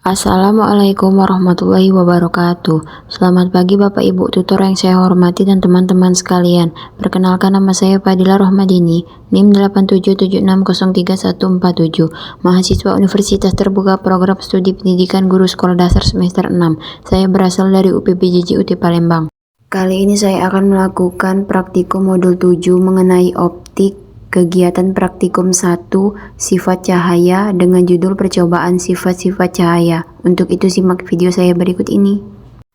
Assalamualaikum warahmatullahi wabarakatuh. Selamat pagi Bapak Ibu tutor yang saya hormati dan teman-teman sekalian. Perkenalkan, nama saya Fadila Rohmadini, NIM 8776031147, mahasiswa Universitas Terbuka Program Studi Pendidikan Guru Sekolah Dasar semester 6. Saya berasal dari UPPJJ UT Palembang. Kali ini saya akan melakukan praktikum modul 7 mengenai optik. Kegiatan praktikum 1, sifat cahaya, dengan judul percobaan sifat-sifat cahaya. Untuk itu simak video saya berikut ini.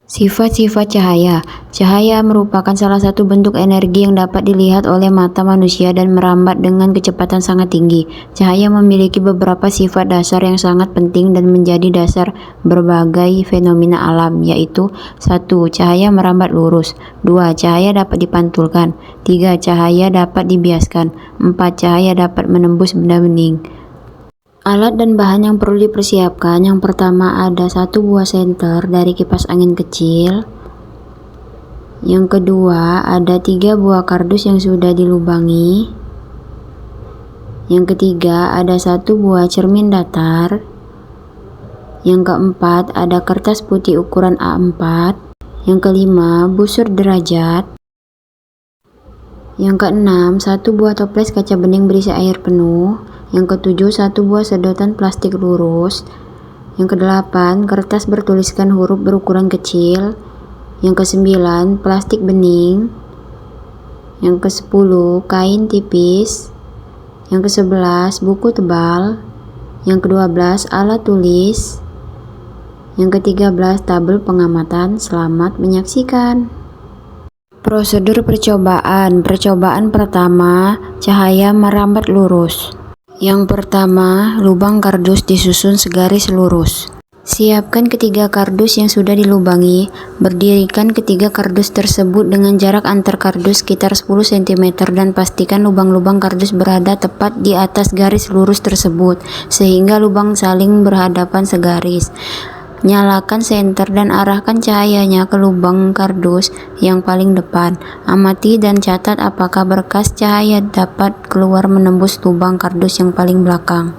Sifat-sifat cahaya. Cahaya merupakan salah satu bentuk energi yang dapat dilihat oleh mata manusia dan merambat dengan kecepatan sangat tinggi. Cahaya memiliki beberapa sifat dasar yang sangat penting dan menjadi dasar berbagai fenomena alam, yaitu 1. Cahaya merambat lurus. 2. Cahaya dapat dipantulkan. 3. Cahaya dapat dibiaskan. 4. Cahaya dapat menembus benda bening. Alat dan bahan yang perlu dipersiapkan. Yang pertama ada 1 buah senter dari kipas angin kecil. Yang kedua ada 3 buah kardus yang sudah dilubangi. Yang ketiga ada 1 buah cermin datar. Yang keempat ada kertas putih ukuran A4. Yang kelima busur derajat. Yang keenam 1 buah toples kaca bening berisi air penuh. Yang ketujuh 1 buah sedotan plastik lurus. Yang kedelapan kertas bertuliskan huruf berukuran kecil. Yang kesembilan plastik bening. Yang kesepuluh kain tipis. Yang kesebelas buku tebal. Yang kedua belas alat tulis. Yang ke-13 tabel pengamatan. Selamat menyaksikan. Prosedur percobaan. Percobaan pertama, cahaya merambat lurus. Yang pertama, lubang kardus disusun segaris lurus. Siapkan ketiga kardus yang sudah dilubangi. Berdirikan ketiga kardus tersebut dengan jarak antar kardus sekitar 10 cm dan pastikan lubang-lubang kardus berada tepat di atas garis lurus tersebut, sehingga lubang saling berhadapan segaris. Nyalakan senter dan arahkan cahayanya ke lubang kardus yang paling depan. Amati dan catat apakah berkas cahaya dapat keluar menembus lubang kardus yang paling belakang.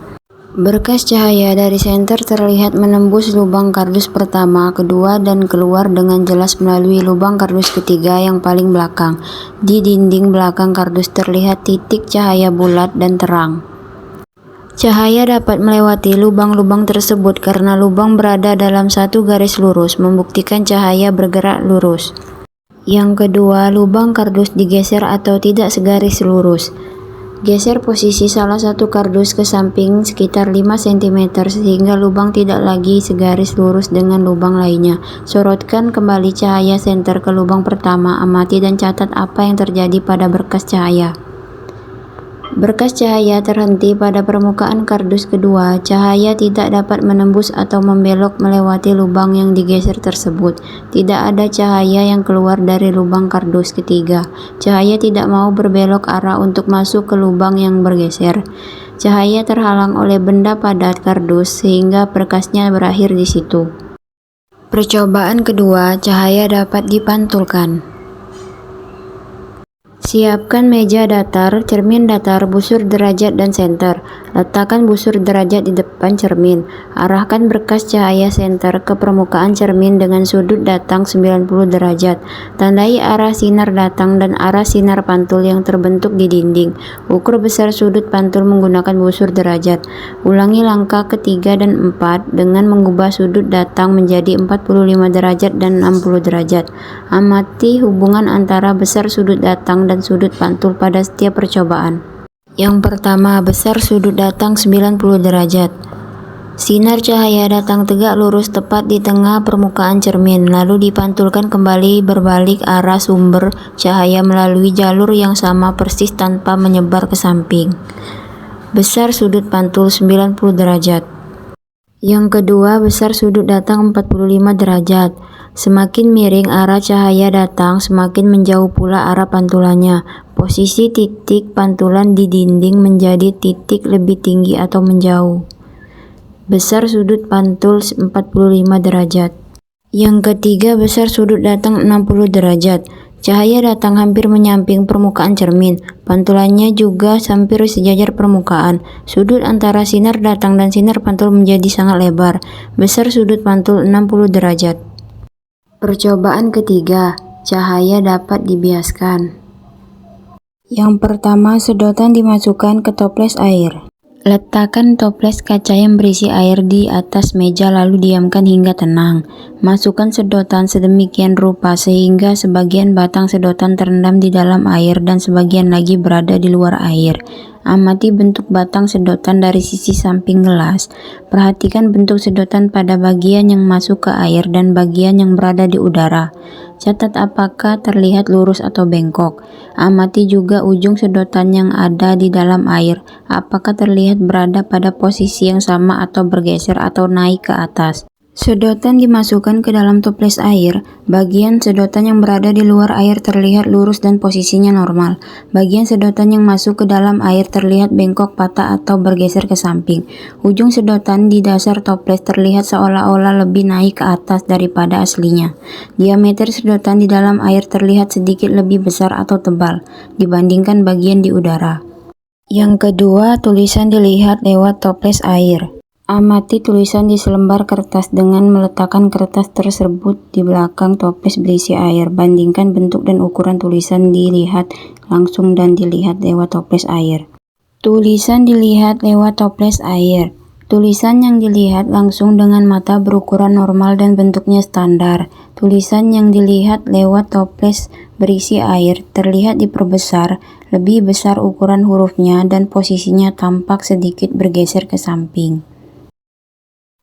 Berkas cahaya dari senter terlihat menembus lubang kardus pertama, kedua, dan keluar dengan jelas melalui lubang kardus ketiga yang paling belakang. Di dinding belakang kardus terlihat titik cahaya bulat dan terang. Cahaya dapat melewati lubang-lubang tersebut karena lubang berada dalam satu garis lurus, membuktikan cahaya bergerak lurus. Yang kedua, lubang kardus digeser atau tidak segaris lurus. Geser posisi salah satu kardus ke samping sekitar 5 cm sehingga lubang tidak lagi segaris lurus dengan lubang lainnya. Sorotkan kembali cahaya senter ke lubang pertama. Amati dan catat apa yang terjadi pada berkas cahaya. Berkas cahaya terhenti pada permukaan kardus kedua. Cahaya tidak dapat menembus atau membelok melewati lubang yang digeser tersebut. Tidak ada cahaya yang keluar dari lubang kardus ketiga. Cahaya tidak mau berbelok arah untuk masuk ke lubang yang bergeser. Cahaya terhalang oleh benda padat kardus sehingga berkasnya berakhir di situ. Percobaan kedua, cahaya dapat dipantulkan. Siapkan meja datar, cermin datar, busur derajat, dan senter. Letakkan busur derajat di depan cermin. Arahkan berkas cahaya senter ke permukaan cermin dengan sudut datang 90 derajat. Tandai arah sinar datang dan arah sinar pantul yang terbentuk di dinding. Ukur besar sudut pantul menggunakan busur derajat. Ulangi langkah ketiga dan 4 dengan mengubah sudut datang menjadi 45 derajat dan 60 derajat. Amati hubungan antara besar sudut datang dan sudut pantul pada setiap percobaan. Yang pertama, besar sudut datang 90 derajat. Sinar cahaya datang tegak lurus tepat di tengah permukaan cermin, lalu dipantulkan kembali berbalik arah sumber cahaya melalui jalur yang sama persis tanpa menyebar ke samping. Besar sudut pantul 90 derajat. Yang kedua, besar sudut datang 45 derajat. Semakin miring arah cahaya datang, semakin menjauh pula arah pantulannya. Posisi titik pantulan di dinding menjadi titik lebih tinggi atau menjauh. Besar sudut pantul 45 derajat. Yang ketiga, besar sudut datang 60 derajat. Cahaya datang hampir menyamping permukaan cermin. Pantulannya juga hampir sejajar permukaan. Sudut antara sinar datang dan sinar pantul menjadi sangat lebar. Besar sudut pantul 60 derajat. Percobaan ketiga, cahaya dapat dibiaskan. Yang pertama, sedotan dimasukkan ke toples air. Letakkan toples kaca yang berisi air di atas meja lalu diamkan hingga tenang. Masukkan sedotan sedemikian rupa sehingga sebagian batang sedotan terendam di dalam air dan sebagian lagi berada di luar air. Amati bentuk batang sedotan dari sisi samping gelas. Perhatikan bentuk sedotan pada bagian yang masuk ke air dan bagian yang berada di udara. Catat apakah terlihat lurus atau bengkok. Amati juga ujung sedotan yang ada di dalam air. Apakah terlihat berada pada posisi yang sama atau bergeser atau naik ke atas. Sedotan dimasukkan ke dalam toples air. Bagian sedotan yang berada di luar air terlihat lurus dan posisinya normal. Bagian sedotan yang masuk ke dalam air terlihat bengkok, patah, atau bergeser ke samping. Ujung sedotan di dasar toples terlihat seolah-olah lebih naik ke atas daripada aslinya. Diameter sedotan di dalam air terlihat sedikit lebih besar atau tebal dibandingkan bagian di udara. Yang kedua, tulisan dilihat lewat toples air. Amati tulisan di selembar kertas dengan meletakkan kertas tersebut di belakang toples berisi air. Bandingkan bentuk dan ukuran tulisan dilihat langsung dan dilihat lewat toples air. Tulisan dilihat lewat toples air. Tulisan yang dilihat langsung dengan mata berukuran normal dan bentuknya standar. Tulisan yang dilihat lewat toples berisi air terlihat diperbesar, lebih besar ukuran hurufnya dan posisinya tampak sedikit bergeser ke samping.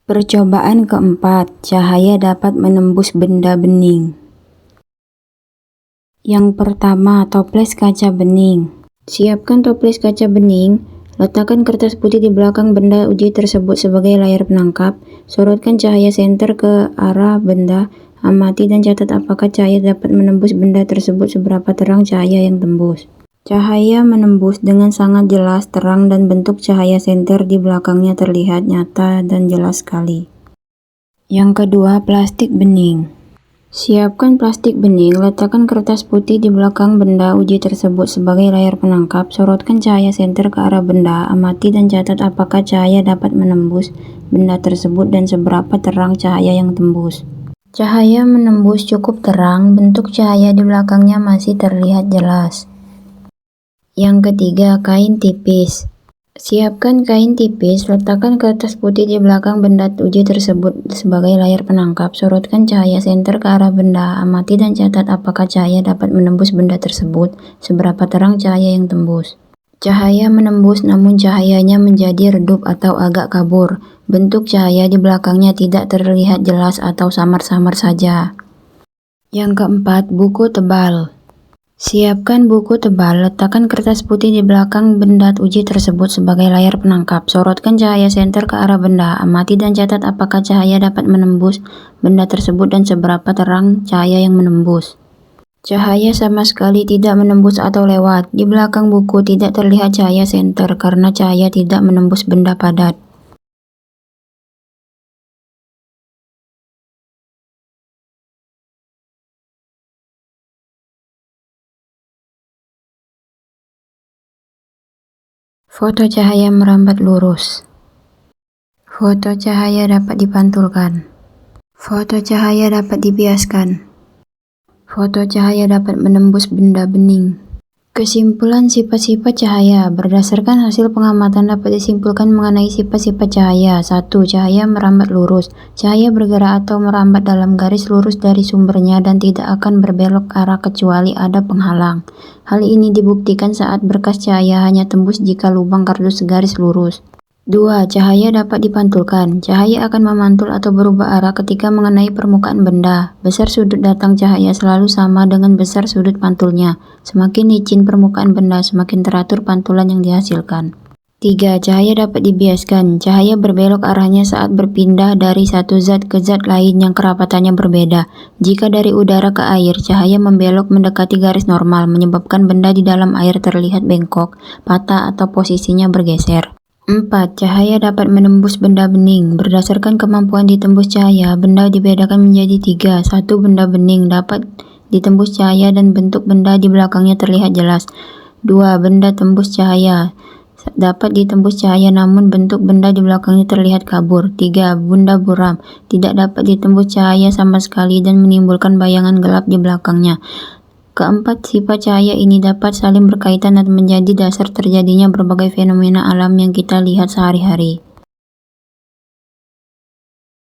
Percobaan keempat, cahaya dapat menembus benda bening. Yang pertama, toples kaca bening. Siapkan toples kaca bening. Letakkan kertas putih di belakang benda uji tersebut sebagai layar penangkap. Sorotkan cahaya senter ke arah benda. Amati dan catat apakah cahaya dapat menembus benda tersebut, seberapa terang cahaya yang tembus. Cahaya menembus dengan sangat jelas, terang, dan bentuk cahaya senter di belakangnya terlihat nyata dan jelas sekali. Yang kedua, plastik bening. Siapkan plastik bening, letakkan kertas putih di belakang benda uji tersebut sebagai layar penangkap, sorotkan cahaya senter ke arah benda, amati dan catat apakah cahaya dapat menembus benda tersebut dan seberapa terang cahaya yang tembus. Cahaya menembus cukup terang, bentuk cahaya di belakangnya masih terlihat jelas. Yang ketiga, kain tipis. Siapkan kain tipis, letakkan kertas putih di belakang benda uji tersebut sebagai layar penangkap, sorotkan cahaya senter ke arah benda, amati dan catat apakah cahaya dapat menembus benda tersebut, seberapa terang cahaya yang tembus. Cahaya menembus namun cahayanya menjadi redup atau agak kabur, bentuk cahaya di belakangnya tidak terlihat jelas atau samar-samar saja. Yang keempat, buku tebal. Siapkan buku tebal, letakkan kertas putih di belakang benda uji tersebut sebagai layar penangkap, sorotkan cahaya senter ke arah benda, amati dan catat apakah cahaya dapat menembus benda tersebut dan seberapa terang cahaya yang menembus. Cahaya sama sekali tidak menembus atau lewat. Di belakang buku tidak terlihat cahaya senter karena cahaya tidak menembus benda padat. Foto cahaya merambat lurus. Foto cahaya dapat dipantulkan. Foto cahaya dapat dibiaskan. Foto cahaya dapat menembus benda bening. Kesimpulan sifat-sifat cahaya. Berdasarkan hasil pengamatan dapat disimpulkan mengenai sifat-sifat cahaya. 1. Cahaya merambat lurus. Cahaya bergerak atau merambat dalam garis lurus dari sumbernya dan tidak akan berbelok arah kecuali ada penghalang. Hal ini dibuktikan saat berkas cahaya hanya tembus jika lubang kardus segaris lurus. 2. Cahaya dapat dipantulkan. Cahaya akan memantul atau berubah arah ketika mengenai permukaan benda. Besar sudut datang cahaya selalu sama dengan besar sudut pantulnya. Semakin licin permukaan benda, semakin teratur pantulan yang dihasilkan. 3. Cahaya dapat dibiaskan. Cahaya berbelok arahnya saat berpindah dari satu zat ke zat lain yang kerapatannya berbeda. Jika dari udara ke air, cahaya membelok mendekati garis normal, menyebabkan benda di dalam air terlihat bengkok, patah, atau posisinya bergeser. 4. Cahaya dapat menembus benda bening. Berdasarkan kemampuan ditembus cahaya, benda dibedakan menjadi 3. 1. Benda bening dapat ditembus cahaya dan bentuk benda di belakangnya terlihat jelas. 2. Benda tembus cahaya. Dapat ditembus cahaya namun bentuk benda di belakangnya terlihat kabur. 3. Benda buram. Tidak dapat ditembus cahaya sama sekali dan menimbulkan bayangan gelap di belakangnya. Keempat, sifat cahaya ini dapat saling berkaitan dan menjadi dasar terjadinya berbagai fenomena alam yang kita lihat sehari-hari.